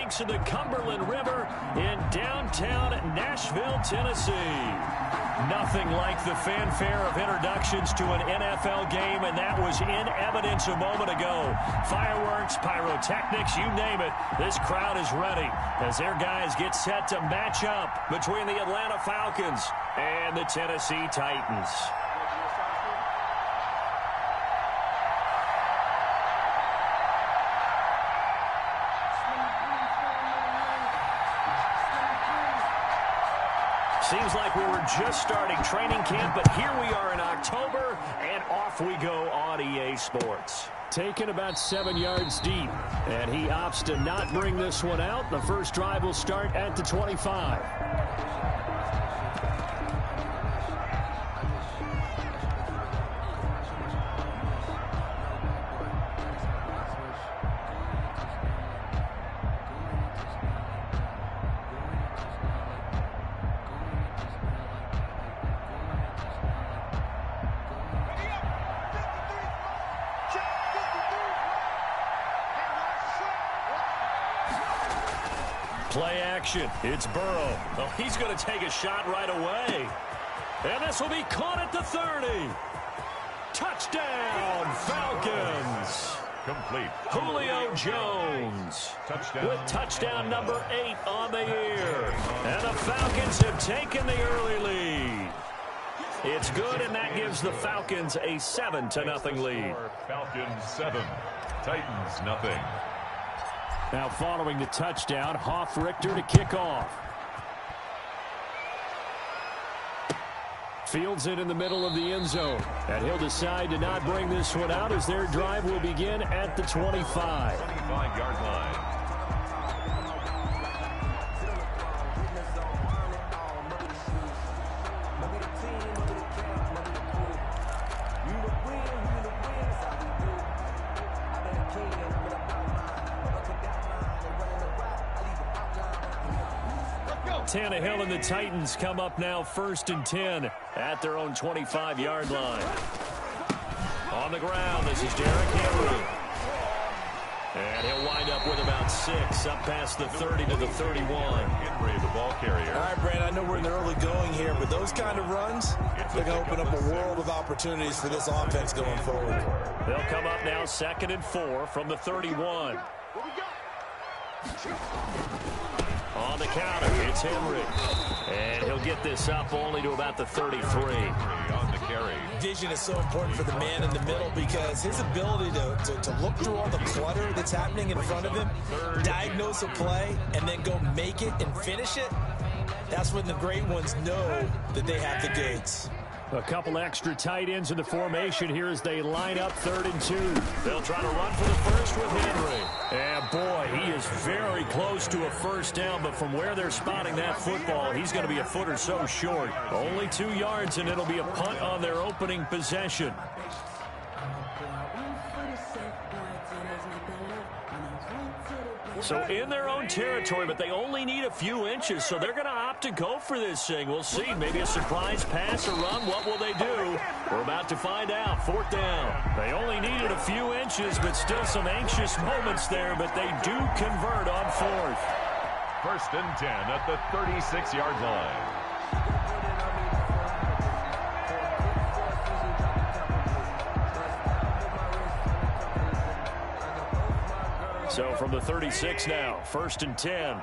banks of the Cumberland River in downtown Nashville, Tennessee. Nothing like the fanfare of introductions to an NFL game, and that was in evidence a moment ago. Fireworks, pyrotechnics, you name it. This crowd is ready as their guys get set to match up between the Atlanta Falcons and the Tennessee Titans. Seems like we were just starting training camp, but here we are in October, and off we go on EA Sports. Taken about 7 yards deep, and he opts to not bring this one out. The first drive will start at the 25. Play action. It's Burrow. Oh, he's going to take a shot right away. And this will be caught at the 30. Touchdown, Falcons. Complete. Julio Jones with touchdown number 8 on the year. And the Falcons have taken the early lead. It's good, and that gives the Falcons a 7-0 lead. Falcons 7, Titans nothing. Now following the touchdown, Richter to kick off. Fields it in the middle of the end zone. And he'll decide to not bring this one out as their drive will begin at the 25. 25-yard line. Tannehill and the Titans come up now 1st and 10 at their own 25-yard line. On the ground, this is Derrick Henry. And he'll wind up with about 6 up past the 30 to the 31. Henry, the ball carrier. All right, Brad, I know we're in the early going here, but those kind of runs, they're going to open up a world of opportunities for this offense going forward. They'll come up now 2nd and 4 from the 31. On the counter, it's Henry. And he'll get this up only to about the 33. On the carry. Vision is so important for the man in the middle because his ability to look through all the clutter that's happening in front of him, diagnose a play, and then go make it and finish it, that's when the great ones know that they have the goods. A couple extra tight ends in the formation here as they line up 3rd and 2. They'll try to run for the first with Henry. And boy, he is very close to a first down, but from where they're spotting that football, he's going to be a foot or so short. Only 2 yards, and it'll be a punt on their opening possession. So in their own territory, but they only need a few inches, so they're going to opt to go for this thing. We'll see. Maybe a surprise pass or run. What will they do? We're about to find out. 4th down. They only needed a few inches, but still some anxious moments there, but they do convert on 4th. 1st and 10 at the 36-yard line. So from the 36 now, 1st and 10.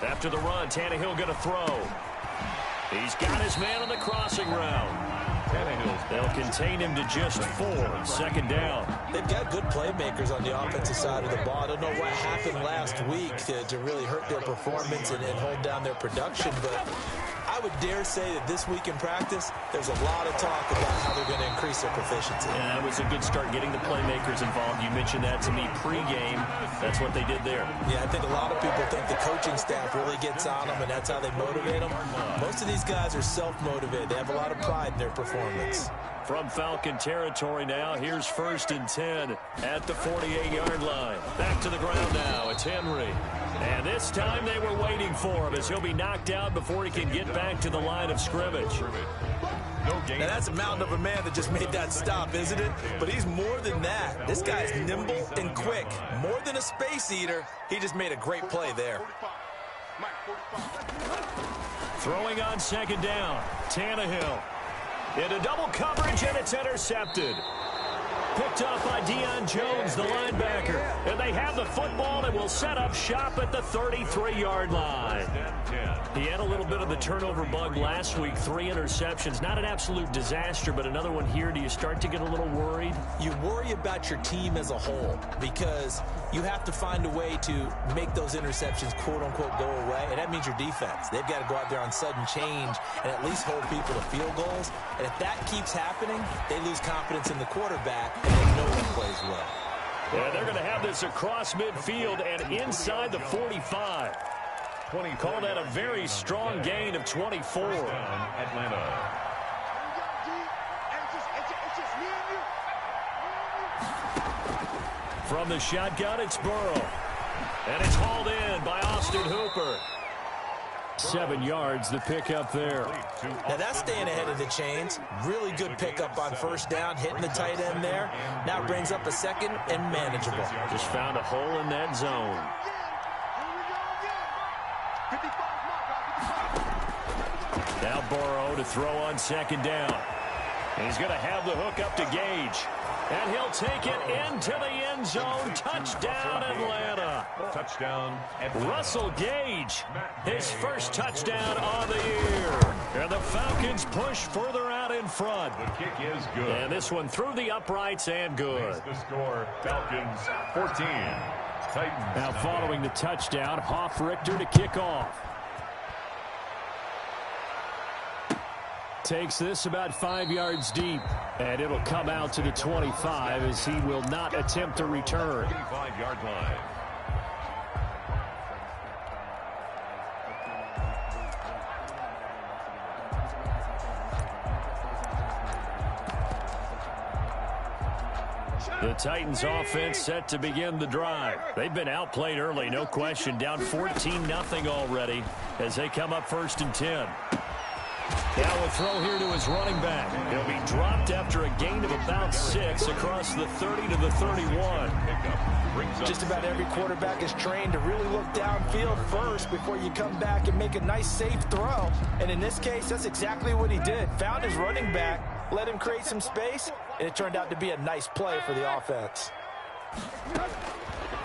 After the run, Tannehill going to throw. He's got his man on the crossing route. They'll contain him to just 4. 2nd down. They've got good playmakers on the offensive side of the ball. I don't know what happened last week to really hurt their performance and hold down their production, but I would dare say that this week in practice, there's a lot of talk about how they're going to increase their proficiency. Yeah, that was a good start getting the playmakers involved. You mentioned that to me pregame. That's what they did there. Yeah, I think a lot of people think the coaching staff really gets on them, and that's how they motivate them. Most of these guys are self-motivated. They have a lot of pride in their performance. From Falcon territory now, here's 1st and 10 at the 48-yard line. Back to the ground now. It's Henry. And this time they were waiting for him as he'll be knocked out before he can get back to the line of scrimmage. Now, that's a mountain of a man that just made that stop, isn't it? But he's more than that. This guy's nimble and quick. More than a space eater, he just made a great play there. Throwing on second down, Tannehill. Into double coverage, and it's intercepted. Picked off by Deion Jones, the linebacker. And they have the football and will set up shop at the 33-yard line. He had a little bit of the turnover bug last week, 3 interceptions. Not an absolute disaster, but another one here. Do you start to get a little worried? You worry about your team as a whole because you have to find a way to make those interceptions, quote-unquote, go away, and that means your defense. They've got to go out there on sudden change and at least hold people to field goals. And if that keeps happening, they lose confidence in the quarterback, and they know he plays well. Yeah, they're going to have this across midfield and inside the 45. Call that a very strong gain of 24. Atlanta. From the shotgun, it's Burrow. And it's hauled in by Austin Hooper. 7 yards, the pickup there. Now that's staying ahead of the chains. Really good pickup on first down, hitting the tight end there. Now brings up a second and manageable. Just found a hole in that zone. Now Burrow to throw on second down. He's going to have the hook up to Gage. And he'll take it into the end zone. Touchdown, Atlanta. Touchdown, Russell Gage, his first touchdown of the year. And the Falcons push further out in front. The kick is good. And this one through the uprights and good. Makes the score, Falcons 14. Titans. Now following the touchdown, Hoff-Richter to kick off. Takes this about 5 yards deep, and it'll come out to the 25 as he will not attempt to return. 25-yard line. The Titans offense set to begin the drive. They've been outplayed early, no question, down 14-0 already as they come up 1st and 10. Now a throw here to his running back. He'll be dropped after a gain of about 6 across the 30 to the 31. Just about every quarterback is trained to really look downfield first before you come back and make a nice, safe throw. And in this case, that's exactly what he did. Found his running back, let him create some space, and it turned out to be a nice play for the offense.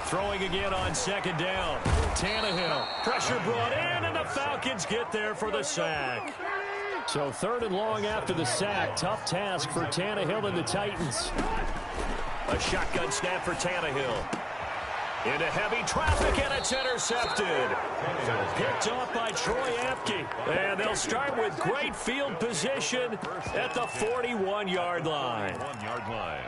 Throwing again on second down. Tannehill. Pressure brought in, and the Falcons get there for the sack. So 3rd and long after the sack. Tough task for Tannehill and the Titans. A shotgun snap for Tannehill. Into heavy traffic, and it's intercepted. Picked off by Troy Apke. And they'll start with great field position at the 41-yard line. 1-yard line.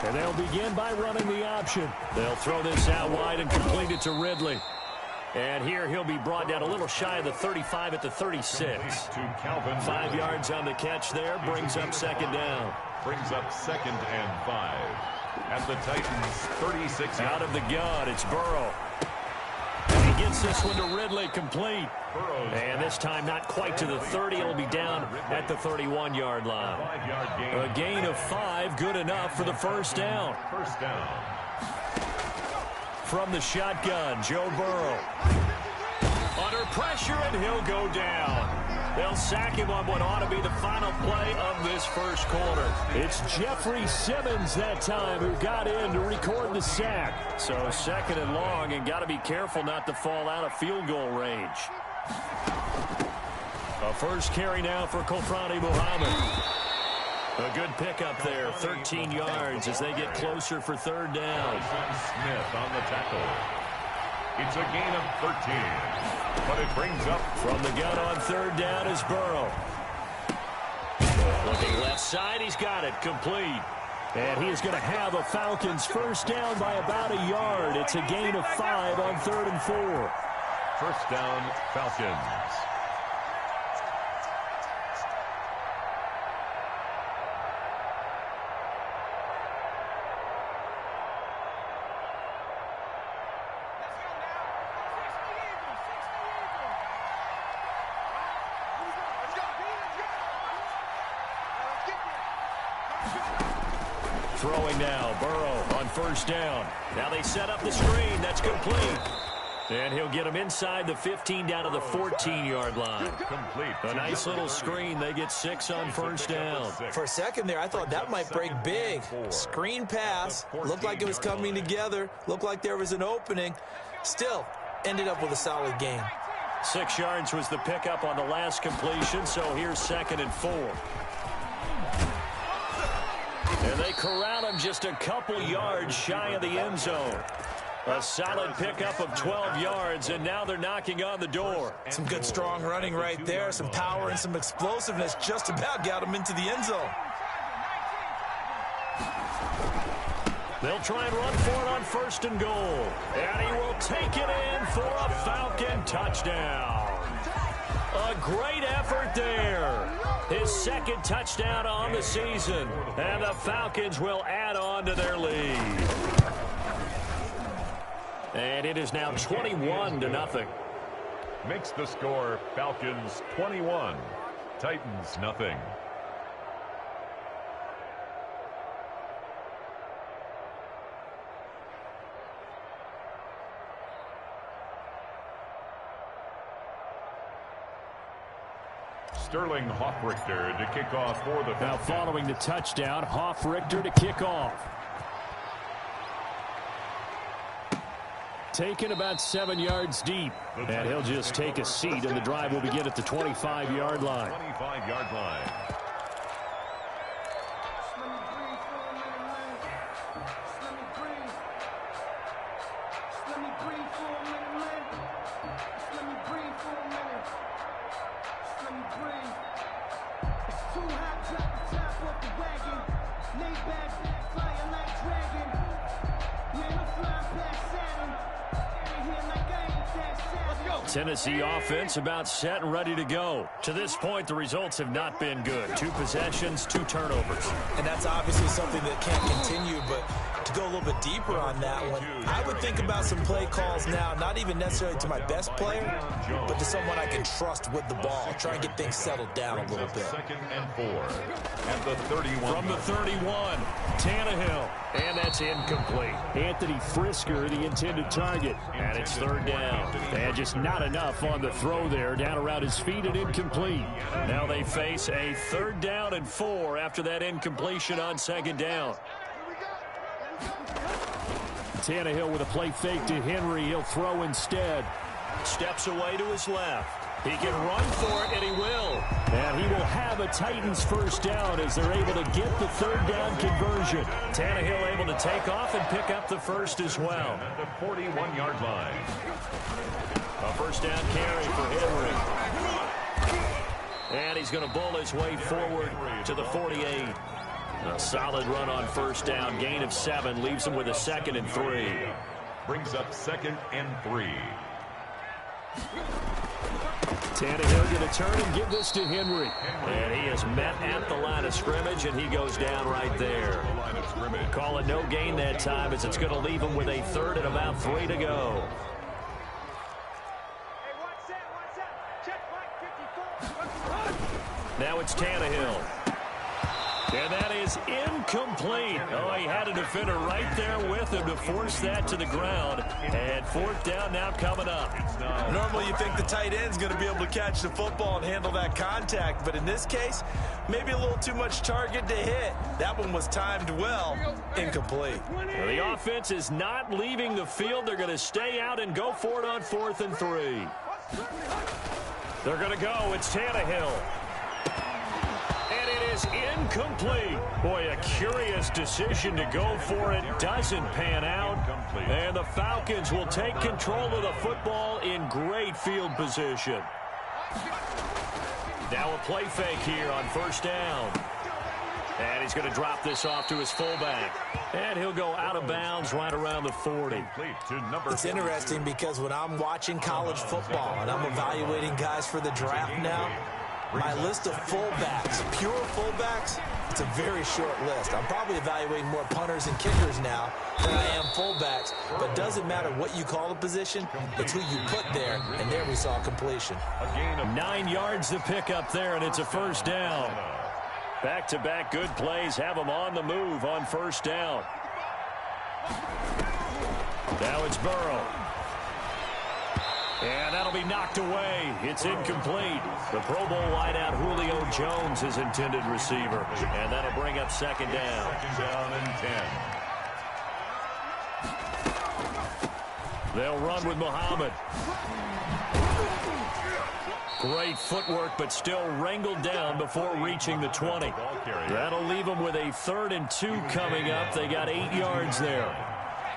And they'll begin by running the option. They'll throw this out wide and complete it to Ridley. And here he'll be brought down a little shy of the 35 at the 36. 5 yards on the catch there. Brings up second down. Brings up 2nd and 5. At the Titans, 36. Out of the gun, it's Burrow. And he gets this one to Ridley, complete. And this time not quite to the 30. It'll be down at the 31-yard line. A gain of 5, good enough for the first down. First down. From the shotgun, Joe Burrow. Under pressure, and he'll go down. They'll sack him on what ought to be the final play of this first quarter. It's Jeffrey Simmons that time who got in to record the sack. So 2nd and long, and got to be careful not to fall out of field goal range. A first carry now for Kofrani Muhammad. A good pickup there, 13 yards as they get closer for 3rd down. Smith on the tackle. It's a gain of 13, but it brings up. From the gun on 3rd down is Burrow. Looking left side, he's got it, complete. And he is going to have a Falcons first down by about a yard. It's a gain of 5 on 3rd and 4. First down, Falcons. Throwing now, Burrow on first down. Now they set up the screen. That's complete. And he'll get him inside the 15 down to the 14-yard line. Complete. A nice little screen. They get 6 on first down. For a second there, I thought that might break big. Screen pass. Looked like it was coming together. Looked like there was an opening. Still, ended up with a solid gain. 6 yards was the pickup on the last completion, so here's 2nd and 4. And they corral him just a couple yards shy of the end zone. A solid pickup of 12 yards, and now they're knocking on the door. Some good strong running right there. Some power and some explosiveness just about got him into the end zone. They'll try and run for it on 1st and goal. And he will take it in for a Falcon touchdown. A great effort there. His 2nd touchdown on the season. And the Falcons will add on to their lead. And it is now 21-0. Makes the score Falcons 21, Titans nothing. Sterling Hoffrichter to kick off for the Falcons. Now following the touchdown, Hoffrichter to kick off. Taken about 7 yards deep. And he'll just take a seat, and the drive will begin at the 25-yard line. 25-yard line. Tennessee offense about set and ready to go. To this point, the results have not been good. 2 possessions, 2 turnovers. And that's obviously something that can't continue, but to go a little bit deeper on that one, I would think about some play calls now, not even necessarily to my best player, but to someone I can trust with the ball. Try and get things settled down a little bit. 2nd and 4 at the 31. From the 31, Tannehill, and that's incomplete. Anthony Frisker, the intended target, and it's 3rd down. And just not enough on the throw there, down around his feet and incomplete. Now they face a 3rd down and 4 after that incompletion on 2nd down. Tannehill with a play fake to Henry. He'll throw instead. Steps away to his left. He can run for it, and he will. And he will have a Titans 1st down as they're able to get the 3rd down conversion. Tannehill able to take off and pick up the 1st as well. At the 41-yard line. A 1st down carry for Henry. And he's going to bull his way forward to the 48. A solid run on 1st down. Gain of 7 leaves him with a 2nd and 3. Brings up 2nd and 3. Tannehill going to turn and give this to Henry. And he is met at the line of scrimmage, and he goes down right there. Call it no gain that time, as it's going to leave him with a 3rd and about 3 to go. Now it's Tannehill. And that is incomplete. Oh, he had a defender right there with him to force that to the ground. And 4th down now coming up. Normally you think the tight end's going to be able to catch the football and handle that contact. But in this case, maybe a little too much target to hit. That one was timed well. Incomplete. Well, the offense is not leaving the field. They're going to stay out and go for it on 4th and 3. They're going to go. It's Tannehill. Is incomplete. Boy, a curious decision to go for it. Doesn't pan out. And the Falcons will take control of the football in great field position. Now a play fake here on 1st down. And he's going to drop this off to his fullback. And he'll go out of bounds right around the 40. It's interesting because when I'm watching college football and I'm evaluating guys for the draft now, my list of fullbacks, pure fullbacks, it's a very short list. I'm probably evaluating more punters and kickers now than I am fullbacks. But it doesn't matter what you call the position, it's who you put there. And there we saw completion. A gain of 9 yards to pick up there, and it's a 1st down. Back-to-back good plays have them on the move on first down. Now it's Burrow. And that'll be knocked away. It's incomplete. The Pro Bowl wideout Julio Jones is intended receiver. And that'll bring up second down. Second down and 10. They'll run with Muhammad. Great footwork, but still wrangled down before reaching the 20. That'll leave them with a 3rd and 2 coming up. They got 8 yards there.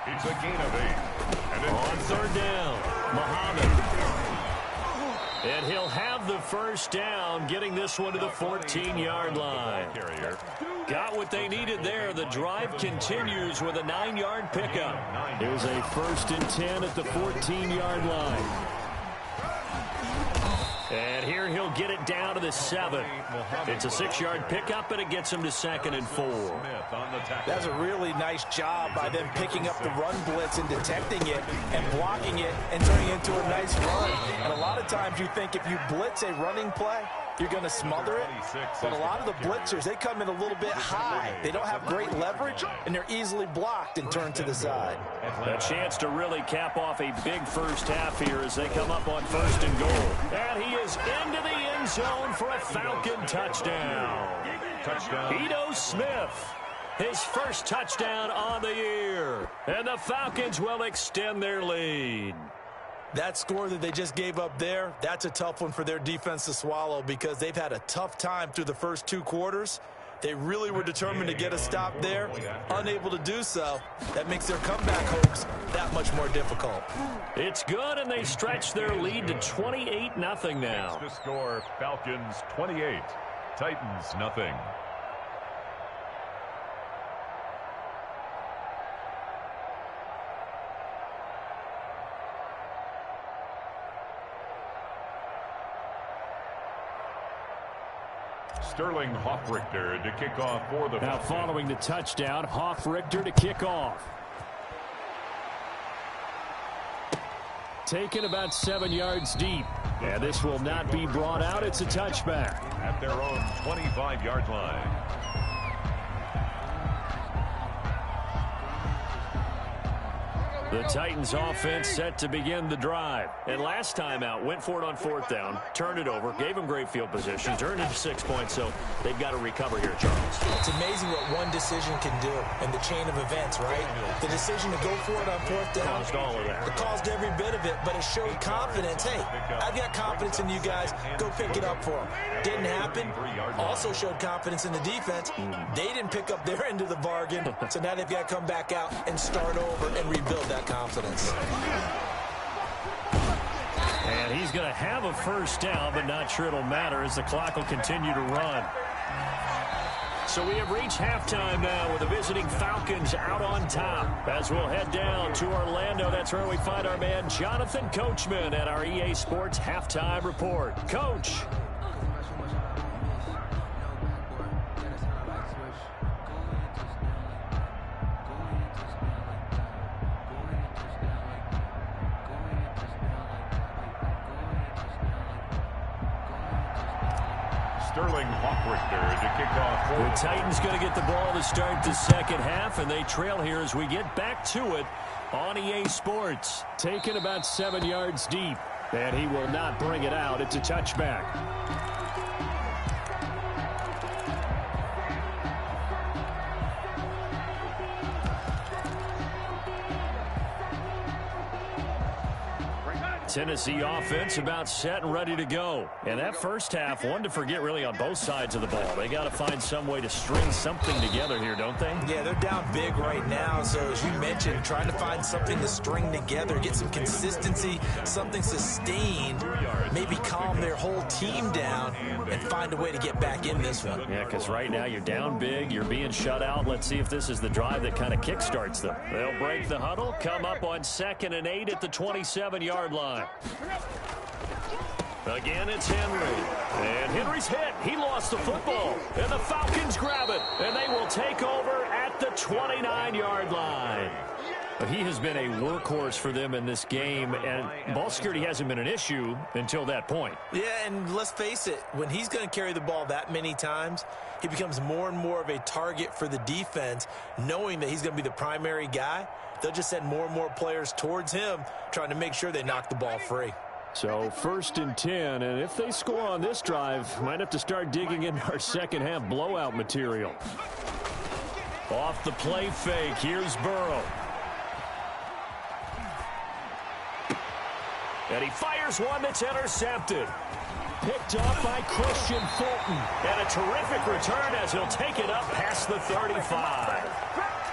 It's a gain of 8. On third down, Muhammad. And he'll have the first down, getting this one to the 14-yard line. Got what they needed there. The drive continues with a 9-yard pickup. It was a 1st and 10 at the 14-yard line. And here he'll get it down to the 7. It's a 6-yard pickup, and it gets him to 2nd and 4. That's a really nice job by them picking up the run blitz and detecting it and blocking it and turning it into a nice run. And a lot of times you think if you blitz a running play, you're going to smother it. But a lot of the blitzers, they come in a little bit high. They don't have great leverage, and they're easily blocked and turned to the side. A chance to really cap off a big first half here as they come up on 1st and goal. And he is into the end zone for a Falcon touchdown. Ito Smith, his first touchdown on the year. And the Falcons will extend their lead. That score that they just gave up there, that's a tough one for their defense to swallow because they've had a tough time through the first 2 quarters. They really were determined to get a stop there, unable to do so. That makes their comeback hopes that much more difficult. It's good, and they stretch their lead to 28-0 now. The score, Falcons 28, Titans nothing. Sterling Hoffrichter to kick off for the Now Falcons. following the touchdown, Hoffrichter to kick off. Taken about 7 yards deep. And this will not be brought out. It's a touchback. At their own 25-yard line. The Titans offense set to begin the drive. And last time out, went for it on 4th down, turned it over, gave them great field position, turned it to 6 points, so they've got to recover here, Charles. It's amazing what one decision can do in the chain of events, right? The decision to go for it on 4th down. Caused all of that. It caused every bit of it, but it showed confidence. Hey, I've got confidence in you guys. Go pick it up for them. Didn't happen. Also showed confidence in the defense. They didn't pick up their end of the bargain, so now they've got to come back out and start over and rebuild that confidence. And he's going to have a first down, but not sure it'll matter as the clock will continue to run. So we have reached halftime now with the visiting Falcons out on top. As we'll head down to Orlando, that's where we find our man Jonathan Coachman at our EA Sports Halftime Report. Coach. Sterling Hoffrichter to kick off for The Titans going to get the ball to start the second half, and they trail here as we get back to it on EA Sports. Taken about 7 yards deep, and he will not bring it out. It's a touchback. Tennessee offense about set and ready to go. And that first half, one to forget really on both sides of the ball. They got to find some way to string something together here, don't they? Yeah, they're down big right now. So as you mentioned, trying to find something to string together, get some consistency, something sustained, maybe calm their whole team down and find a way to get back in this one. Yeah, because right now you're down big, you're being shut out. Let's see if this is the drive that kind of kickstarts them. They'll break the huddle, come up on 2nd and 8 at the 27-yard line. Again, it's Henry. And Henry's hit. He lost the football. And the Falcons grab it. And they will take over at the 29-yard line. He has been a workhorse for them in this game, and ball security hasn't been an issue until that point. Yeah, and let's face it, when he's going to carry the ball that many times, he becomes more and more of a target for the defense, knowing that he's going to be the primary guy. They'll just send more and more players towards him, trying to make sure they knock the ball free. So 1st and 10, and if they score on this drive, might have to start digging in our second-half blowout material. Off the play fake, here's Burrow. And he fires one that's intercepted. Picked up by Christian Fulton. And a terrific return as he'll take it up past the 35.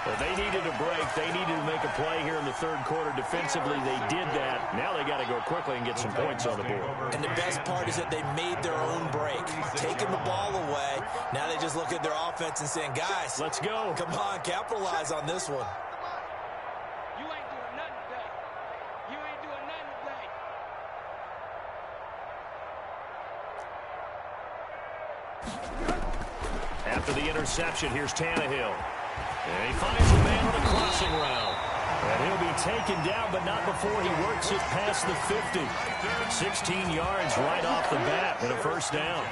But they needed a break. They needed to make a play here in the third quarter. Defensively, they did that. Now they got to go quickly and get some points on the board. And the best part is that they made their own break. Taking the ball away. Now they just look at their offense and saying, guys, let's go. Come on, capitalize on this one. After the interception, here's Tannehill. And he finds a man on a crossing route. And he'll be taken down, but not before he works it past the 50. 16 yards right off the bat with a first down.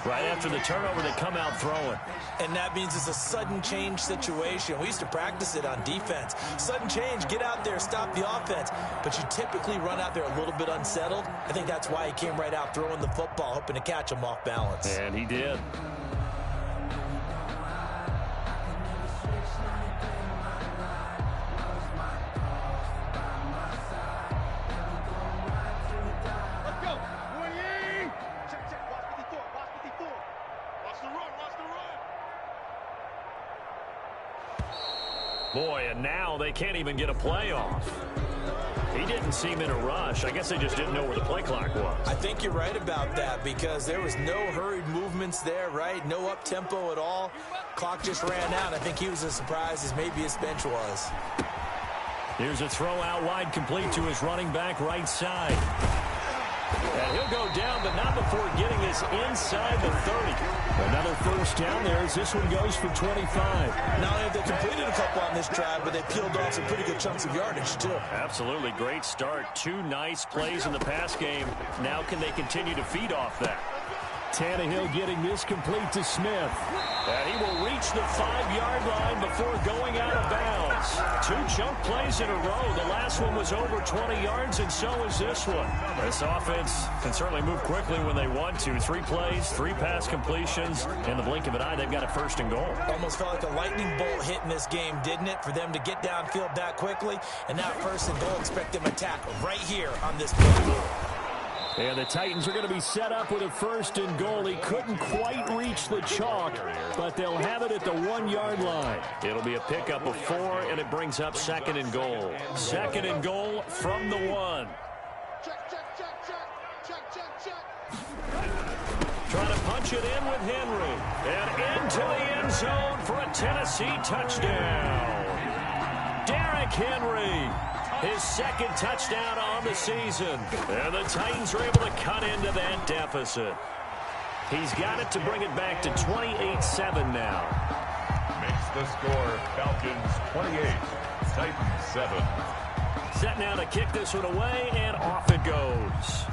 Right after the turnover, they come out throwing. And that means it's a sudden change situation. We used to practice it on defense. Sudden change, get out there, stop the offense. But you typically run out there a little bit unsettled. I think that's why he came right out throwing the football, hoping to catch him off balance. And he did. Boy, and now they can't even get a play off. He didn't seem in a rush. I guess they just didn't know where the play clock was. I think you're right about that because there was no hurried movements there, right? No up-tempo at all. Clock just ran out. I think he was as surprised as maybe his bench was. Here's a throw out wide, complete to his running back right side. And he'll go down, but not before getting this inside the 30. Another first down there as this one goes for 25. Not only have they completed a couple on this drive, but they peeled off some pretty good chunks of yardage, too. Absolutely. Great start. 2 nice plays in the pass game. Now can they continue to feed off that? Tannehill getting this complete to Smith. And he will reach the 5-yard line before going out of bounds. 2 chunk plays in a row. The last one was over 20 yards, and so is this one. This offense can certainly move quickly when they want to. 3 plays, 3 pass completions. In the blink of an eye, they've got a first and goal. Almost felt like a lightning bolt hit in this game, didn't it? For them to get downfield that quickly. And now first and goal, expect them to attack right here on this play. And the Titans are going to be set up with a first and goal. He couldn't quite reach the chalk, but they'll have it at the 1-yard line. It'll be a pickup of 4, and it brings up second and goal. Second and goal from the 1. Trying to punch it in with Henry. And into the end zone for a Tennessee touchdown. Derrick Henry. His second touchdown on the season. And the Titans are able to cut into that deficit. He's got it to bring it back to 28-7 now. Makes the score Falcons 28, Titans 7. Set now to kick this one away, and off it goes.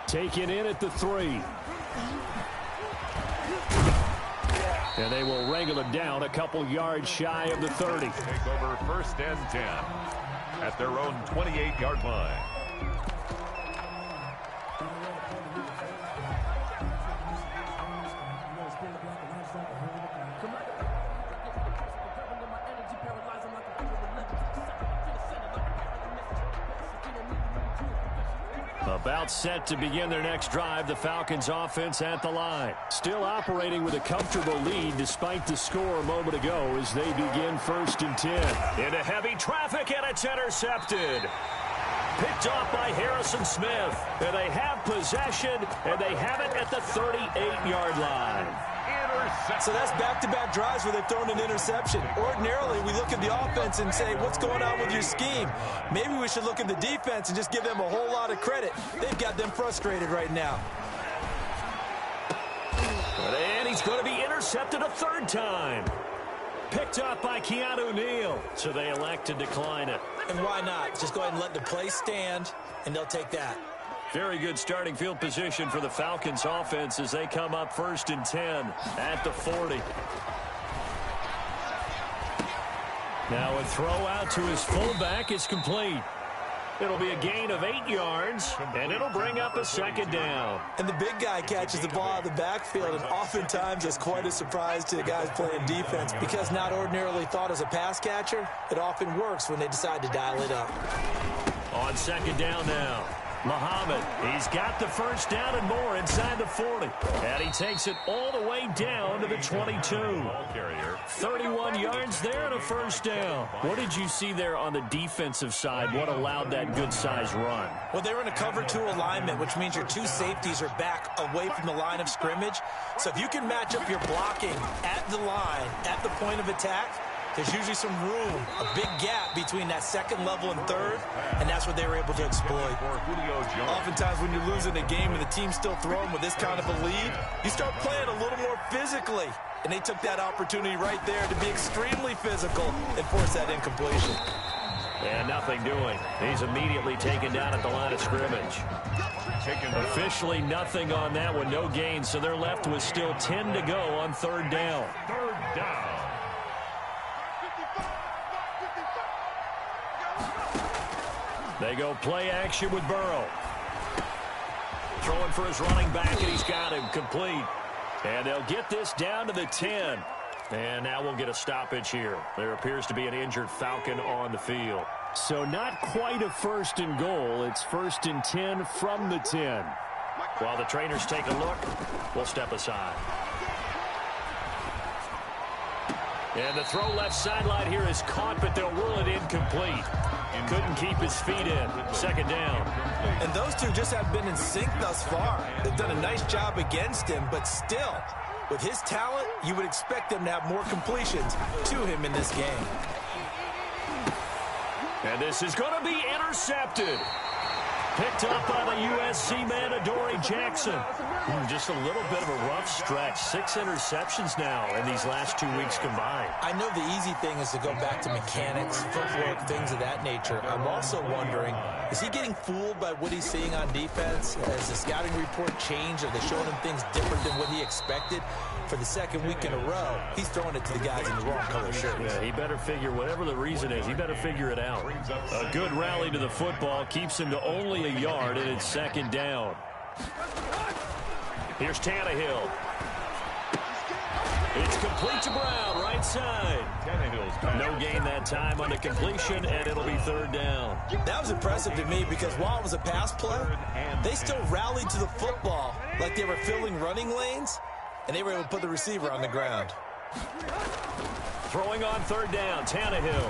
Taken in at the 3. And they will wrangle it down a couple yards shy of the 30. Take over first and 10 at their own 28-yard line. About set to begin their next drive, the Falcons offense at the line. Still operating with a comfortable lead despite the score a moment ago as they begin first and 10. Into heavy traffic, and it's intercepted. Picked off by Harrison Smith. And they have possession, and they have it at the 38-yard line. So that's back-to-back drives where they've thrown an interception. Ordinarily, we look at the offense and say, what's going on with your scheme? Maybe we should look at the defense and just give them a whole lot of credit. They've got them frustrated right now. And he's going to be intercepted a 3rd time. Picked up by Keanu Neal. So they elect to decline it. And why not? Just go ahead and let the play stand, and they'll take that. Very good starting field position for the Falcons offense as they come up 1st and 10 at the 40. Now a throw out to his fullback is complete. It'll be a gain of 8 yards, and it'll bring up a 2nd down. And the big guy catches the ball out of the backfield, and oftentimes it's quite a surprise to the guys playing defense because not ordinarily thought as a pass catcher, it often works when they decide to dial it up. On 2nd down now. Muhammad, he's got the 1st down and more inside the 40. And he takes it all the way down to the 22. 31 yards there and a 1st down. What did you see there on the defensive side? What allowed that good-sized run? Well, they were in a cover 2 alignment, which means your 2 safeties are back away from the line of scrimmage. So if you can match up your blocking at the line, at the point of attack, there's usually some room, a big gap between that 2nd level and 3rd, and that's what they were able to exploit. Oftentimes when you're losing a game and the team's still throwing with this kind of a lead, you start playing a little more physically. And they took that opportunity right there to be extremely physical and force that incompletion. And nothing doing. He's immediately taken down at the line of scrimmage. Officially nothing on that one, no gain, so they're left with still 10 to go on 3rd down. 3rd down. They go play action with Burrow. Throwing for his running back, and he's got him complete. And they'll get this down to the 10. And now we'll get a stoppage here. There appears to be an injured Falcon on the field. So not quite a 1st and goal. It's 1st and 10 from the 10. While the trainers take a look, we'll step aside. And the throw left sideline here is caught, but they'll rule it incomplete. Couldn't keep his feet in. 2nd down. And those two just have been in sync thus far. They've done a nice job against him, but still, with his talent, you would expect them to have more completions to him in this game. And this is going to be intercepted. Picked up by the USC man, Adoree Jackson. Just a little bit of a rough stretch. 6 interceptions now in these last 2 weeks combined. I know the easy thing is to go back to mechanics, footwork, things of that nature. I'm also wondering, is he getting fooled by what he's seeing on defense? Has the scouting report changed? Are they showing him things different than what he expected? For the 2nd week in a row, he's throwing it to the guys in the wrong color shirts. Yeah, he better figure, whatever the reason is, he better figure it out. A good rally to the football keeps him to only a yard, and it's 2nd down. Here's Tannehill. It's complete to Brown, right side. No gain that time on the completion, and it'll be 3rd down. That was impressive to me because while it was a pass play, they still rallied to the football like they were filling running lanes, and they were able to put the receiver on the ground. Throwing on 3rd down, Tannehill.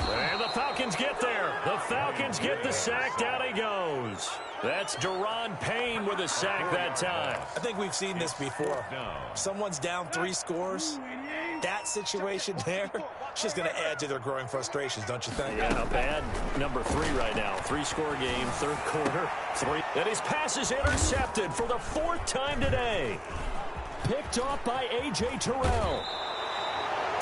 And the Falcons get there. The Falcons get the sack. Down he goes. That's Daron Payne with a sack that time. I think we've seen this before. Someone's down 3 scores. That situation there, it's just going to add to their growing frustrations, don't you think? Yeah, a bad number 3 right now. 3-score game, 3rd quarter. 3. And his pass is intercepted for the 4th time today. Picked off by A.J. Terrell.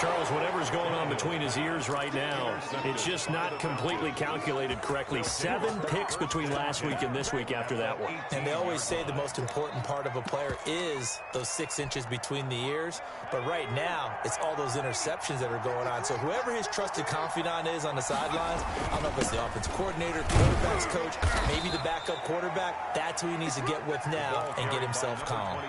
Charles, whatever's going on between his ears right now, it's just not completely calculated correctly. 7 picks between last week and this week after that one. And they always say the most important part of a player is those 6 inches between the ears. But right now, it's all those interceptions that are going on. So whoever his trusted confidant is on the sidelines, I don't know if it's the offensive coordinator, quarterback's coach, maybe the backup quarterback, that's who he needs to get with now and get himself calm.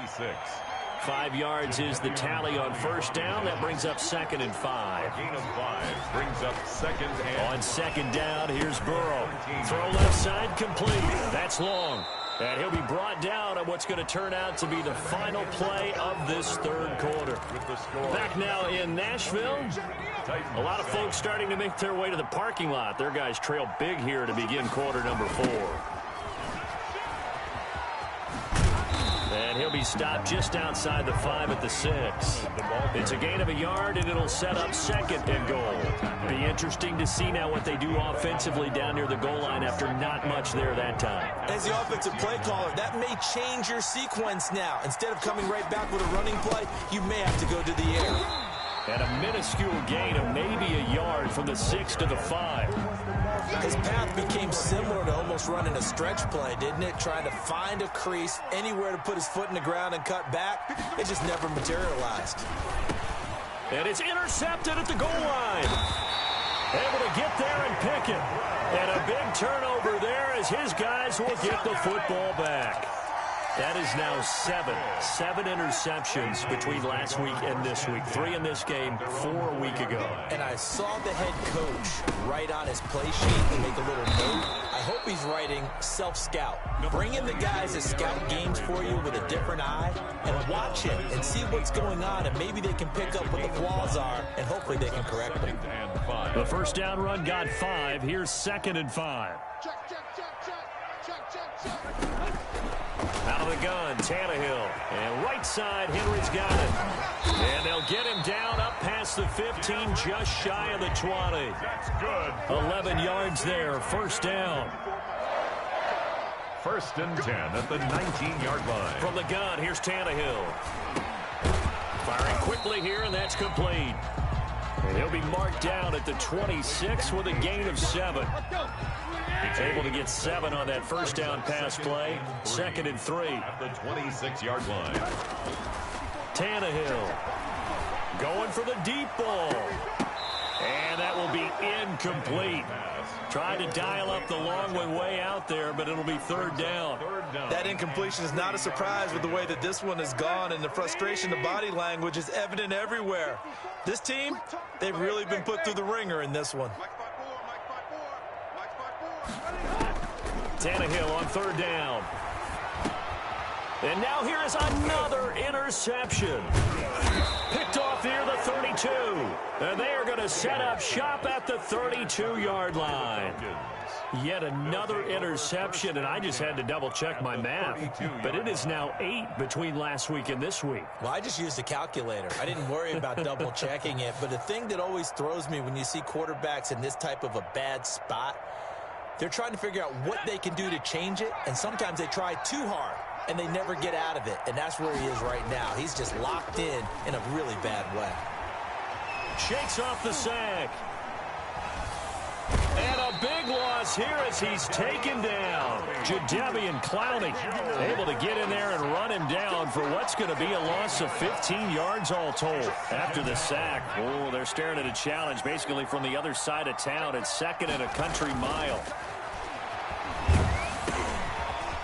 5 yards is the tally on 1st down. That brings up 2nd and 5. Gain of 5 brings up 2nd and... On 2nd down, here's Burrow. Throw left side, complete. That's long. And he'll be brought down on what's going to turn out to be the final play of this 3rd quarter. Back now in Nashville. A lot of folks starting to make their way to the parking lot. Their guys trail big here to begin quarter number 4. And he'll be stopped just outside the 5 at the 6. It's a gain of a yard, and it'll set up 2nd and goal. Be interesting to see now what they do offensively down near the goal line after not much there that time. As the offensive play caller, that may change your sequence now. Instead of coming right back with a running play, you may have to go to the air. And a minuscule gain of maybe a yard from the 6 to the 5. His path became similar to almost running a stretch play, didn't it? Trying to find a crease, anywhere to put his foot in the ground and cut back. It just never materialized. And it's intercepted at the goal line. Able to get there and pick it. And a big turnover there as his guys will get the football back. That is now 7 interceptions between last week and this week. 3 in this game, 4 a week ago. And I saw the head coach write on his play sheet and make a little note. I hope he's writing self-scout. Bring in the guys that scout games for you with a different eye and watch him and see what's going on, and maybe they can pick up what the flaws are, and hopefully they can correct them. The first down run got 5. Here's 2nd and 5. Out of the gun, Tannehill. And right side, Henry's got it. And they'll get him down up past the 15, just shy of the 20. That's good. 11 yards there, first down. 1st and 10 at the 19-yard line. From the gun, here's Tannehill. Firing quickly here, and that's complete. And he'll be marked down at the 26 with a gain of 7. Able to get 7 on that first down pass play. 2nd and 3. At the 26-yard line. Tannehill going for the deep ball. And that will be incomplete. Tried to dial up the long way out there, but it'll be 3rd down. That incompletion is not a surprise with the way that this one has gone, and the frustration, the body language is evident everywhere. This team, they've really been put through the ringer in this one. Tannehill on 3rd down. And now here is another interception. Picked off near the 32. And they are going to set up shop at the 32-yard line. Yet another interception, and I just had to double-check my math. But it is now 8 between last week and this week. Well, I just used a calculator. I didn't worry about double-checking it. But the thing that always throws me when you see quarterbacks in this type of a bad spot, they're trying to figure out what they can do to change it, and sometimes they try too hard, and they never get out of it, and that's where he is right now. He's just locked in a really bad way. Shakes off the sack. And a big loss here as he's taken down. Jadeveon Clowney able to get in there and run him down for what's going to be a loss of 15 yards all told. After the sack, oh, they're staring at a challenge basically from the other side of town. It's 2nd and a country mile.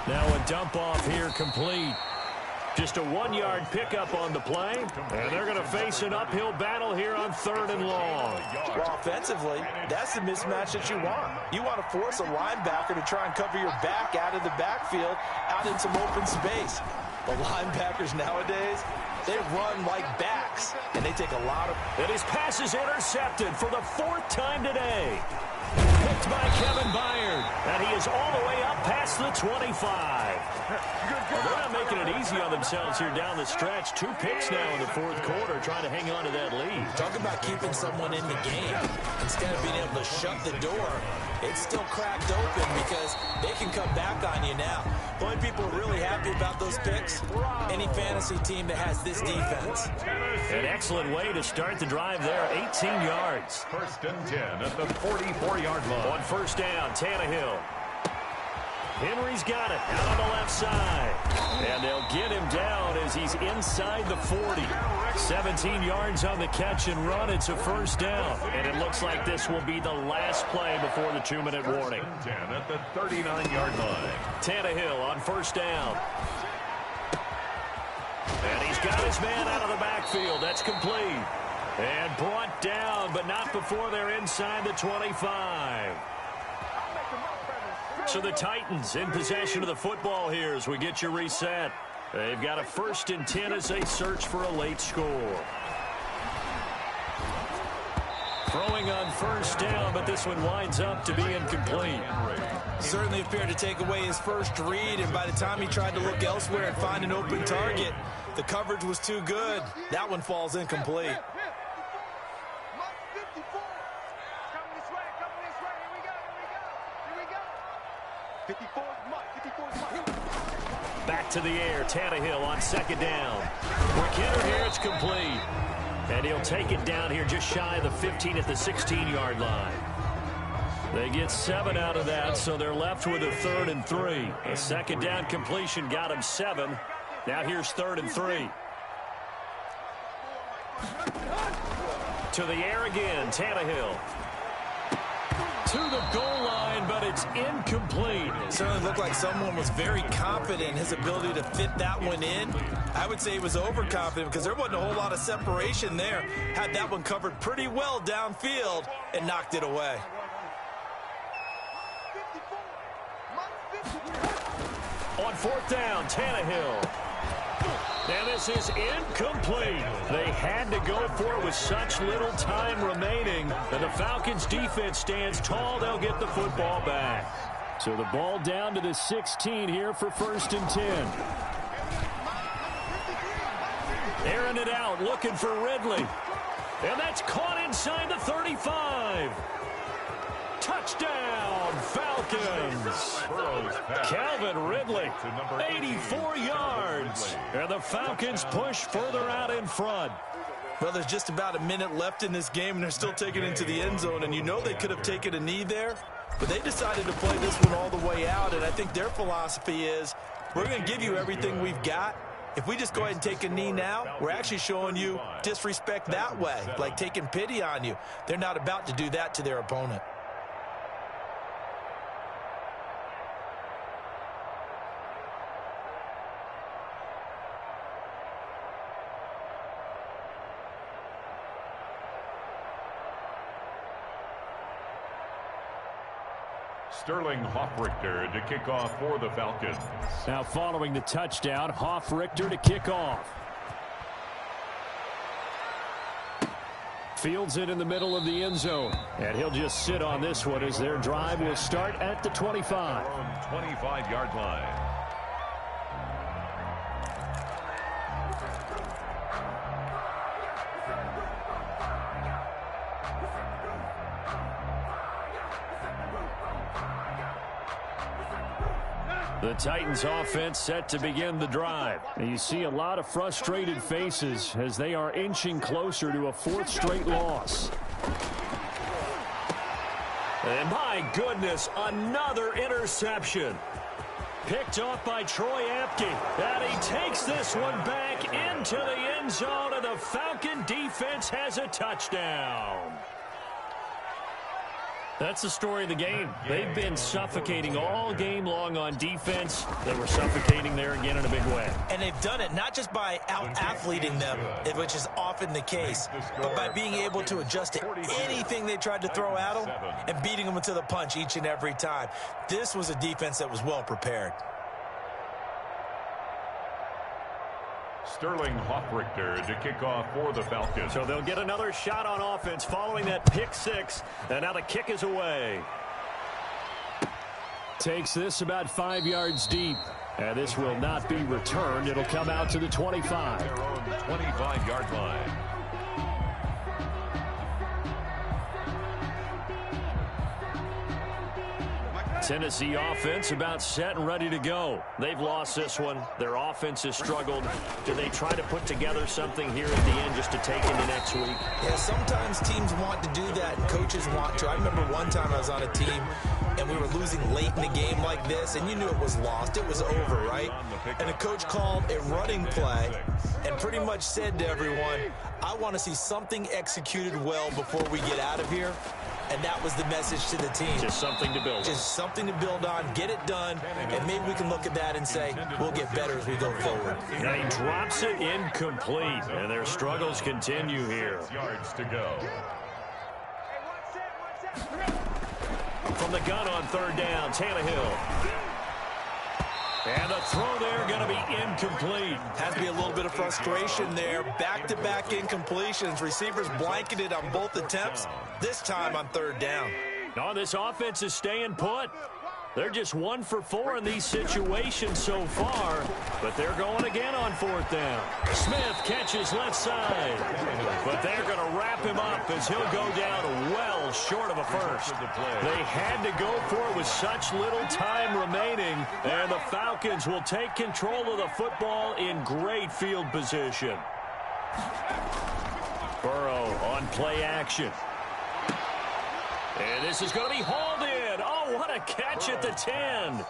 Now a dump off here complete. Just a 1-yard pickup on the play. And they're going to face an uphill battle here on 3rd and long. Well, offensively, that's the mismatch that you want. You want to force a linebacker to try and cover your back out of the backfield, out in some open space. The linebackers nowadays, they run like backs, and they take a lot of... And his pass is intercepted for the 4th time today. Picked by Kevin Byard, and he is all the way up past the 25. Well, they're not making it easy on themselves here down the stretch. 2 picks now in the 4th quarter, trying to hang on to that lead. Talk about keeping someone in the game. Instead of being able to shut the door, it's still cracked open because they can come back on you now. The only people who are really happy about those picks, any fantasy team that has this defense. An excellent way to start the drive there, 18 yards. 1st and 10 at the 44-yard line. On 1st down, Tannehill. Henry's got it out on the left side. And they'll get him down as he's inside the 40. 17 yards on the catch and run. It's a 1st down. And it looks like this will be the last play before the 2-minute warning. 10 at the 39-yard line. Tannehill on 1st down. And he's got his man out of the backfield. That's complete. And brought down, but not before they're inside the 25. So the Titans in possession of the football here as we get you reset. They've got a 1st and 10 as they search for a late score. Throwing on 1st down, but this one winds up to be incomplete. Certainly appeared to take away his first read, and by the time he tried to look elsewhere and find an open target, the coverage was too good. That one falls incomplete. Back to the air, Tannehill on 2nd down. Quick hitter here, it's complete. And he'll take it down here just shy of the 15 at the 16-yard line. They get 7 out of that, so they're left with a 3rd and 3. A second down completion got him 7. Now here's 3rd and 3. To the air again, Tannehill. To the goal line, but it's incomplete. Certainly looked like someone was very confident in his ability to fit that one in. I would say he was overconfident because there wasn't a whole lot of separation there. Had that one covered pretty well downfield and knocked it away. On 4th down, Tannehill. And this is incomplete. They had to go for it with such little time remaining. And the Falcons defense stands tall. They'll get the football back. So the ball down to the 16 here for 1st and 10. Airing it out, looking for Ridley. And that's caught inside the 35. Touchdown, Falcons. Calvin Ridley, 84 yards. And the Falcons push further out in front. Well, there's just about a minute left in this game, and they're still taking it into the end zone. And you know they could have taken a knee there, but they decided to play this one all the way out. And I think their philosophy is, we're going to give you everything we've got. If we just go ahead and take a knee now, we're actually showing you disrespect that way, like taking pity on you. They're not about to do that to their opponent. Sterling Hoffrichter to kick off for the Falcons. Now following the touchdown, Hoffrichter to kick off. Fields it in the middle of the end zone. And he'll just sit on this one as their drive will start at the 25. 25-yard line. The Titans offense set to begin the drive. And you see a lot of frustrated faces as they are inching closer to a 4th straight loss. And my goodness, another interception. Picked off by Troy Apke. And he takes this one back into the end zone, and the Falcon defense has a touchdown. That's the story of the game. They've been suffocating all game long on defense. They were suffocating there again in a big way. And they've done it not just by out-athleting them, which is often the case, but by being able to adjust to anything they tried to throw at them and beating them into the punch each and every time. This was a defense that was well prepared. Sterling Hoffrichter to kick off for the Falcons. So they'll get another shot on offense following that pick 6. And now the kick is away. Takes this about 5 yards deep. And this will not be returned. It'll come out to the 25. Their own 25-yard line. Tennessee offense about set and ready to go. They've lost this one. Their offense has struggled. Do they try to put together something here at the end just to take into next week? Yeah, sometimes teams want to do that and coaches want to. I remember one time I was on a team and we were losing late in the game like this, and you knew it was lost. It was over, right? And the coach called a running play and pretty much said to everyone, I want to see something executed well before we get out of here. And that was the message to the team. Just something to build on. Just something to build on, get it done, and maybe we can look at that and say, we'll get better as we go forward. And he drops it incomplete, and their struggles continue here. Yards to go. From the gun on 3rd down, Tannehill. And the throw there going to be incomplete. Has to be a little bit of frustration there. Back-to-back incompletions. Receivers blanketed on both attempts, this time on 3rd down. No, this offense is staying put. They're just 1 for 4 in these situations so far, but they're going again on 4th down. Smith catches left side, but they're going to wrap him up as he'll go down well short of a first. They had to go for it with such little time remaining, and the Falcons will take control of the football in great field position. Burrow on play action. And this is going to be hauled in. Oh, what a catch at the 10.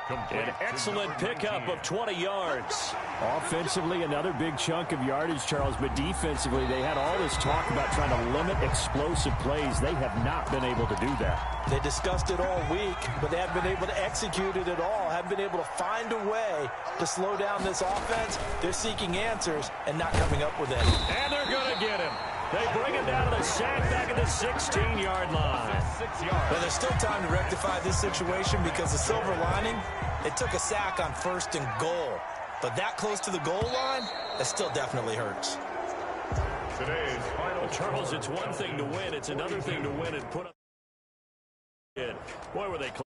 An excellent pickup of 20 yards. Offensively, another big chunk of yardage, Charles, but defensively, they had all this talk about trying to limit explosive plays. They have not been able to do that. They discussed it all week, but they haven't been able to execute it at all, haven't been able to find a way to slow down this offense. They're seeking answers and not coming up with any. And they're going to get him. They bring him down to the sack back at the 16-yard line. But there's still time to rectify this situation because the silver lining, it took a sack on 1st and goal. But that close to the goal line, that still definitely hurts. Today's final. Well, Charles, it's one thing to win. It's another thing to win and put up. Boy, were they close.